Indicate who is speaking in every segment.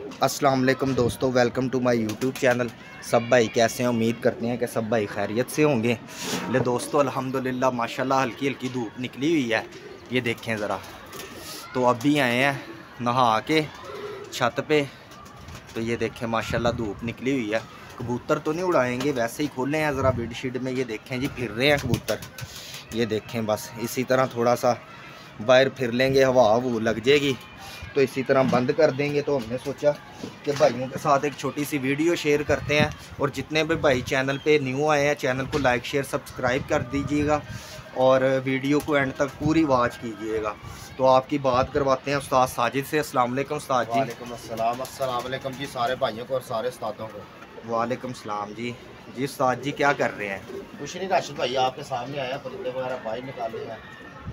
Speaker 1: अस्सलाम वालेकुम दोस्तों, welcome to my YouTube channel. सब भाई कैसे हैं? उम्मीद करते हैं कि सब भाई खैरियत से होंगे। ले दोस्तों, अल्हम्दुलिल्लाह माशाल्लाह हल्की हल्की धूप निकली हुई है। ये देखें ज़रा, तो अभी आए हैं नहा के छत पे। तो ये देखें माशाल्लाह धूप निकली हुई है। कबूतर तो नहीं उड़ाएंगे, वैसे ही खोले हैं ज़रा बेडशीट में। ये देखें जी, फिर रहे हैं कबूतर। ये देखें, बस इसी तरह थोड़ा सा बाहर फिर लेंगे, हवा वो लग जाएगी तो इसी तरह बंद कर देंगे। तो हमने सोचा कि भाइयों के साथ एक छोटी सी वीडियो शेयर करते हैं। और जितने भी भाई चैनल पे न्यू आए हैं, चैनल को लाइक शेयर सब्सक्राइब कर दीजिएगा और वीडियो को एंड तक पूरी वॉच कीजिएगा। तो आपकी बात करवाते हैं उस्ताद साजिद से। अस्सलाम वालेकुम उस्ताद जी।
Speaker 2: वालेकुम अस्सलाम। अस्सलाम वालेकुम जी सारे भाइयों को और सारे उस्तादों को।
Speaker 1: वालेकुम सलाम जी। जी उस्ताद जी, क्या कर रहे हैं?
Speaker 2: कुछ नहीं राशिद भाई, आपके सामने आया, परिंदे वगैरह बाहर निकाले हैं।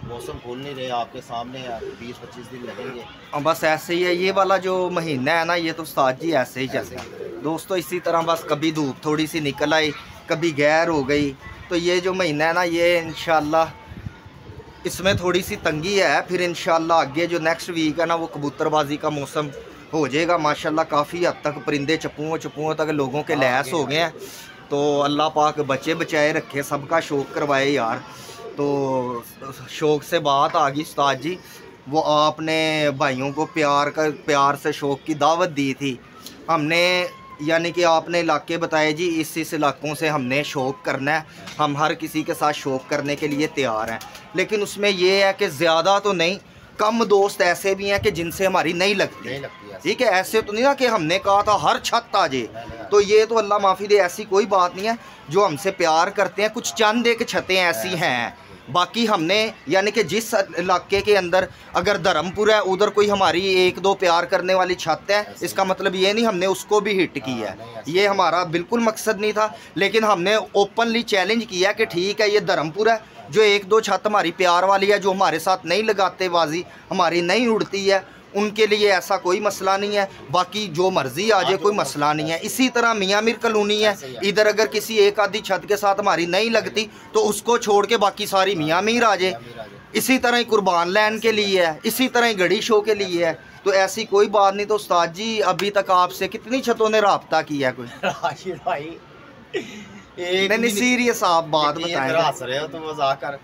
Speaker 2: मौसम खुल नहीं रहे, आपके सामने है, 20-25 दिन लगेंगे।
Speaker 1: बस ऐसे ही है, ये वाला जो महीना है ना, ये तो उस्ताद जी ऐसे ही चलता है दोस्तों। इसी तरह बस कभी धूप थोड़ी सी निकल आई, कभी गैर हो गई। तो ये जो महीना है ना, ये इंशाल्लाह इसमें थोड़ी सी तंगी है। फिर इंशाल्लाह आगे जो नेक्स्ट वीक है ना, वो कबूतरबाजी का मौसम हो जाएगा। माशाल्लाह काफ़ी हद तक परिंदे चप्पुओं तक लोगों के लैस हो गए हैं। तो अल्लाह पाक बचे बचाए रखे, सबका शौक़ करवाए यार। तो शौक़ से बात आ गई उस्ताद जी, वो आपने भाइयों को प्यार से शौक़ की दावत दी थी हमने, यानी कि आपने इलाके बताए जी, इस इलाकों से हमने शौक़ करना है। हम हर किसी के साथ शौक़ करने के लिए तैयार हैं, लेकिन उसमें ये है कि ज़्यादा तो नहीं, कम दोस्त ऐसे भी हैं कि जिनसे हमारी नहीं लगती। ठीक है, ऐसे तो नहीं ना कि हमने कहा था हर छत आ जाए। तो ये तो अल्लाह माफ़ी दे, ऐसी कोई बात नहीं है। जो हमसे प्यार करते हैं, कुछ चंद एक छतें ऐसी हैं। बाकी हमने, यानी कि जिस इलाके के अंदर अगर धर्मपुर है, उधर कोई हमारी एक दो प्यार करने वाली छत है, इसका मतलब ये नहीं हमने उसको भी हिट किया है। ये हमारा बिल्कुल मकसद नहीं था। लेकिन हमने ओपनली चैलेंज किया कि ठीक है, ये धर्मपुर है, जो एक दो छत हमारी प्यार वाली है, जो हमारे साथ नहीं लगाते बाजी, हमारी नहीं उड़ती है, उनके लिए ऐसा कोई मसला नहीं है। बाकी जो मर्ज़ी आ जाए, कोई मसला नहीं है। इसी तरह मियाँ मीर कॉलोनी है, इधर अगर किसी एक आधी छत के साथ हमारी नहीं लगती तो उसको छोड़ के बाकी सारी मियाँ मीर आ जाए। इसी तरह ही कुर्बान लैंड के लिए है, इसी तरह ही गढ़ी शो के लिए है। तो ऐसी कोई बात नहीं। तो उस्ताद जी, अभी तक आपसे कितनी छतों ने रब्ता किया है? कोई
Speaker 2: राशिद भाई
Speaker 1: नहीं सीरियस आप बात बताएं।
Speaker 2: हंस रहे हो तो मजाक कर,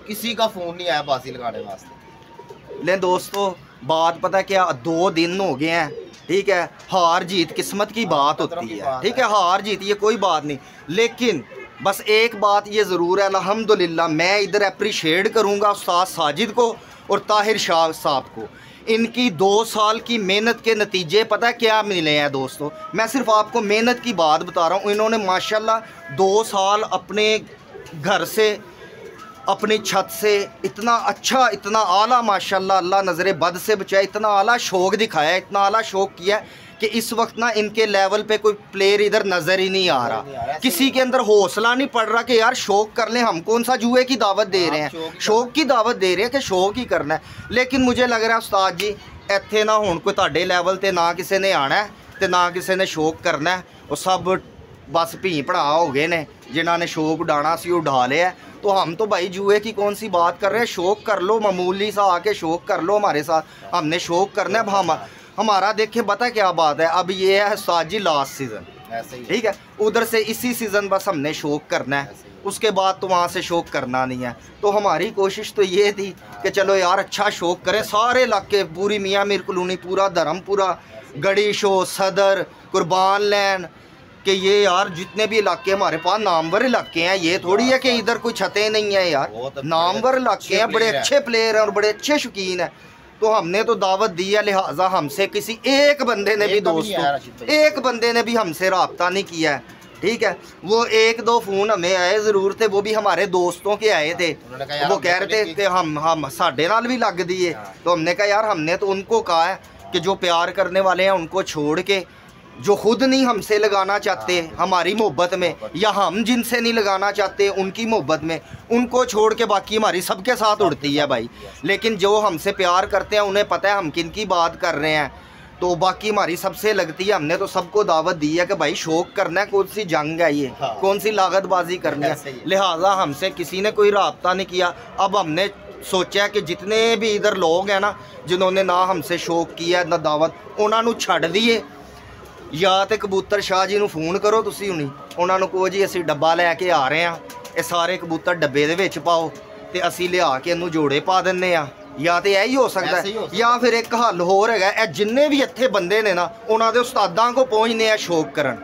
Speaker 2: किसी का फोन नहीं आया बाजी लगाने वास्ते।
Speaker 1: ले दोस्तों, बात पता क्या, 2 दिन हो गए हैं। ठीक है, हार जीत किस्मत की बात होती है। ठीक है, हार जीत ये कोई बात नहीं, लेकिन बस एक बात ये ज़रूर है, अल्हम्दुलिल्लाह मैं इधर अप्रिशिएट करूँगा उस्ताद साजिद को और ताहिर शाह साहब को। इनकी 2 साल की मेहनत के नतीजे पता क्या मिले हैं दोस्तों? मैं सिर्फ आपको मेहनत की बात बता रहा हूँ। इन्होंने माशाल्लाह 2 साल अपने घर से, अपनी छत से इतना अच्छा, इतना आला, माशाल्लाह अल्लाह नज़रे बद से बचाए, इतना आला शौक़ दिखाया, इतना आला शौक़ किया कि इस वक्त ना इनके लेवल पे कोई प्लेयर इधर नज़र ही नहीं आ रहा। किसी के अंदर हौसला नहीं पड़ रहा कि यार शौक़ कर लें। हम कौन सा जुए की दावत दे रहे हैं, शौक़ की दावत दे रहे हैं कि शौक़ ही करना है। लेकिन मुझे लग रहा है उस्ताद जी, इत्थे ना हुण कोई तुहाडे लेवल ते ना किसी ने आना है ते ना किसी ने शौक़ करना है। वो सब बस भी पढ़ा हो गए ने, जिन्होंने शौक़ उड़ाना सी उड़ा लिया। तो हम तो भाई जुए की कौन सी बात कर रहे हैं? शौक़ कर लो, मामूली सा आके शौक़ कर लो हमारे साथ। हमने शौक़ करना है। अब हम हमारा देखें पता क्या बात है, अब ये है उस्ताद जी लास्ट सीज़न। ठीक है, उधर से इसी सीज़न बस हमने शौक़ करना है, उसके बाद तो वहाँ से शौक़ करना नहीं है। तो हमारी कोशिश तो ये थी कि चलो यार अच्छा शौक़ करें। सारे इलाके, पूरी मियाँ मीर कॉलोनी, पूरा धर्मपुरा, गढ़ी शो, सदर, कुर्बान लैंड, कि ये यार जितने भी इलाके हमारे पास नामवर इलाके हैं। ये थोड़ी है कि इधर कोई छतें नहीं है यार, नामवर इलाके हैं, बड़े अच्छे प्लेयर हैं और बड़े अच्छे शौकीन हैं। तो हमने तो दावत दी है, लिहाजा हमसे किसी एक बंदे ने भी, दोस्तों एक बंदे ने भी हमसे रब्ता नहीं किया है। ठीक है, वो 1-2 फ़ोन हमें आए ज़रूर थे, वो भी हमारे दोस्तों के आए थे। वो कह रहे थे कि हम साढ़े नाल भी लग दिए। तो हमने कहा यार, हमने तो उनको कहा है कि जो प्यार करने वाले हैं उनको छोड़ के, जो खुद नहीं हमसे लगाना चाहते हमारी मोहब्बत में, या हम जिनसे नहीं लगाना चाहते उनकी मोहब्बत में, उनको छोड़ के बाकी हमारी सबके साथ उड़ती है भाई। लेकिन जो हमसे प्यार करते हैं उन्हें पता है हम किन की बात कर रहे हैं, तो बाकी हमारी सबसे लगती है। हमने तो सबको दावत दी है कि भाई शौक़ करना है, कौन सी जंग है ये, कौन सी लागतबाजी करनी है। लिहाजा हमसे किसी ने कोई रब्ता नहीं किया। अब हमने सोचा कि जितने भी इधर लोग हैं ना, जिन्होंने ना हमसे शौक़ किया ना दावत, उन्होंने छड़ दिए ਜਾਂ ਤੇ ਕਬੂਤਰ ਸ਼ਾਹ ਜੀ ਨੂੰ ਫੋਨ ਕਰੋ ਤੁਸੀਂ ਹੁਣੀ, ਉਹਨਾਂ ਨੂੰ ਕਹੋ ਜੀ ਅਸੀਂ ਡੱਬਾ ਲੈ ਕੇ ਆ ਰਹੇ ਹਾਂ, ਇਹ ਸਾਰੇ ਕਬੂਤਰ ਡੱਬੇ ਦੇ ਵਿੱਚ ਪਾਓ ਤੇ ਅਸੀਂ ਲਿਆ ਕੇ ਇਹਨੂੰ ਜੋੜੇ ਪਾ ਦਿੰਨੇ ਆ। ਜਾਂ ਤੇ ਇਹੀ ਹੋ ਸਕਦਾ, ਜਾਂ ਫਿਰ ਇੱਕ ਹੱਲ ਹੋਰ ਹੈਗਾ, ਇਹ ਜਿੰਨੇ ਵੀ ਇੱਥੇ ਬੰਦੇ ਨੇ ਨਾ ਉਹਨਾਂ ਦੇ ਉਸਤਾਦਾਂ ਕੋ ਪਹੁੰਚਨੇ ਆ ਸ਼ੌਕ ਕਰਨ,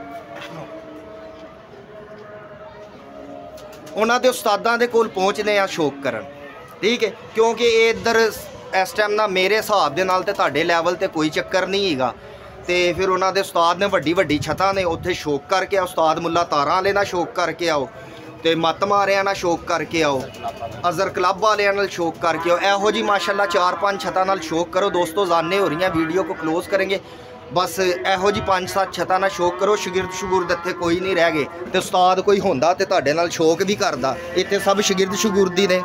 Speaker 1: ਉਹਨਾਂ ਦੇ ਉਸਤਾਦਾਂ ਦੇ ਕੋਲ ਪਹੁੰਚਨੇ ਆ ਸ਼ੌਕ ਕਰਨ, ਠੀਕ ਹੈ। ਕਿਉਂਕਿ ਇਹ ਇੱਧਰ ਇਸ ਟਾਈਮ ਨਾ ਮੇਰੇ ਹਿਸਾਬ ਦੇ ਨਾਲ ਤੇ ਤੁਹਾਡੇ ਲੈਵਲ ਤੇ ਕੋਈ ਚੱਕਰ ਨਹੀਂ ਹੈਗਾ, ਤੇ ਫਿਰ ਉਹਨਾਂ ਦੇ ਉਸਤਾਦ ਨੇ ਵੱਡੀ ਵੱਡੀ ਛੱਤਾਂ ਨੇ ਉੱਥੇ ਸ਼ੌਕ ਕਰਕੇ ਆਓ, ਉਸਤਾਦ ਮੁੱਲਾ ਤਾਰਾਂ ਵਾਲੇ ਨਾਲ ਸ਼ੌਕ ਕਰਕੇ ਆਓ, ਤੇ ਮੱਤ ਮਾਰਿਆਂ ਨਾਲ ਸ਼ੌਕ ਕਰਕੇ ਆਓ, ਅਜ਼ਰ ਕਲੱਬ ਵਾਲਿਆਂ ਨਾਲ ਸ਼ੌਕ ਕਰਕੇ ਆਓ। ਇਹੋ ਜੀ ਮਾਸ਼ਾਅੱਲਾ 4-5 ਛੱਤਾਂ ਨਾਲ ਸ਼ੌਕ ਕਰੋ ਦੋਸਤੋ। ਜਾਨੇ ਹੋ ਰਹੀਆਂ, ਵੀਡੀਓ को क्लोज करेंगे, बस ਇਹੋ ਜੀ 5-7 ਛੱਤਾਂ ਨਾਲ ਸ਼ੌਕ ਕਰੋ। ਸ਼ਾਗਿਰਦ ਸ਼ੁਗੁਰਦ ਇੱਥੇ ਕੋਈ ਨਹੀਂ ਰਹਿ ਗਏ, ਤੇ ਉਸਤਾਦ ਕੋਈ ਹੁੰਦਾ ਤੇ ਤੁਹਾਡੇ ਨਾਲ ਸ਼ੌਕ ਵੀ ਕਰਦਾ। ਇੱਥੇ ਸਭ ਸ਼ਾगिर्द ਸ਼ੁਗੁਰਦੀ ने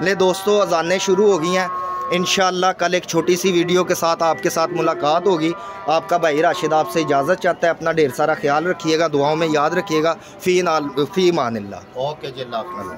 Speaker 1: ले दोस्तों, अजानें शुरू हो गई हैं। इंशाअल्लाह कल एक छोटी सी वीडियो के साथ आपके साथ मुलाकात होगी। आपका भाई राशिद आपसे इजाज़त चाहता है। अपना ढेर सारा ख्याल रखिएगा, दुआओं में याद रखिएगा। फ़ी मान अल्लाह।
Speaker 2: ओके जी, अल्लाह।